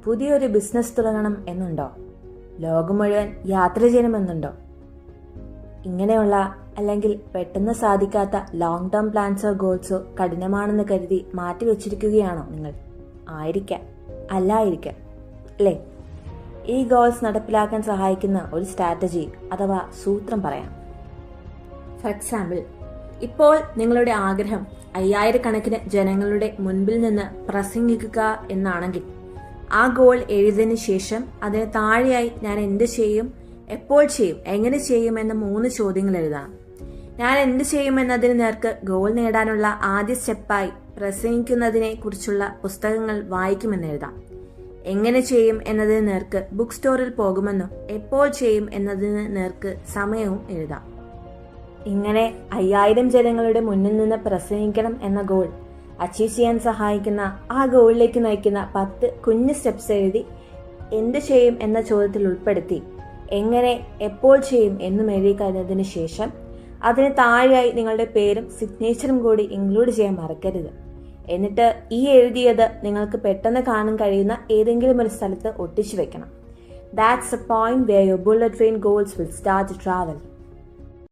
പുതിയൊരു ബിസിനസ് തുടങ്ങണം എന്നുണ്ടോ? ലോകം മുഴുവൻ യാത്ര ചെയ്യണമെന്നുണ്ടോ? ഇങ്ങനെയുള്ള അല്ലെങ്കിൽ പെട്ടെന്ന് സാധിക്കാത്ത ലോങ് ടേം പ്ലാൻസോ ഗോൾസോ കഠിനമാണെന്ന് കരുതി മാറ്റിവെച്ചിരിക്കുകയാണോ നിങ്ങൾ? ആയിരിക്കാം, അല്ലായിരിക്കാം, അല്ലേ? ഈ ഗോൾസ് നടപ്പിലാക്കാൻ സഹായിക്കുന്ന ഒരു സ്ട്രാറ്റജി അഥവാ സൂത്രം പറയാം. ഫോർ എക്സാമ്പിൾ, ഇപ്പോൾ നിങ്ങളുടെ ആഗ്രഹം 5000 കണക്കിന് ജനങ്ങളുടെ മുൻപിൽ നിന്ന് പ്രസംഗിക്കുക എന്നാണെങ്കിൽ ആ ഗോൾ എഴുതിയതിനു ശേഷം അതിന് താഴെയായി ഞാൻ എന്ത് ചെയ്യും, എപ്പോൾ ചെയ്യും, എങ്ങനെ ചെയ്യും എന്ന 3 ചോദ്യങ്ങൾ എഴുതണം. ഞാൻ എന്ത് ചെയ്യും എന്നതിന് നേർക്ക് ഗോൾ നേടാനുള്ള ആദ്യ സ്റ്റെപ്പായി പ്രസംഗിക്കുന്നതിനെ കുറിച്ചുള്ള പുസ്തകങ്ങൾ വായിക്കുമെന്ന് എഴുതാം. എങ്ങനെ ചെയ്യും എന്നതിന് നേർക്ക് ബുക്ക് സ്റ്റോറിൽ പോകുമെന്നും എപ്പോൾ ചെയ്യും എന്നതിന് നേർക്ക് സമയവും എഴുതാം. ഇങ്ങനെ 5000 ജനങ്ങളുടെ മുന്നിൽ നിന്ന് പ്രസംഗിക്കണം എന്ന ഗോൾ അച്ചീവ് ചെയ്യാൻ സഹായിക്കുന്ന ആ ഗോളിലേക്ക് നയിക്കുന്ന 10 കുഞ്ഞു സ്റ്റെപ്സ് എഴുതി എന്ത് ചെയ്യും എന്ന ചോദ്യത്തിൽ ഉൾപ്പെടുത്തി എങ്ങനെ, എപ്പോൾ ചെയ്യും എന്നും എഴുതി കഴിഞ്ഞതിന് ശേഷം അതിന് താഴെയായി നിങ്ങളുടെ പേരും സിഗ്നേച്ചറും കൂടി ഇൻക്ലൂഡ് ചെയ്യാൻ മറക്കരുത്. എന്നിട്ട് ഈ എഴുതിയത് നിങ്ങൾക്ക് പെട്ടെന്ന് കാണാൻ കഴിയുന്ന ഏതെങ്കിലും ഒരു സ്ഥലത്ത് ഒട്ടിച്ചു വെക്കണം. That's the point where your bullet train goals will start to travel.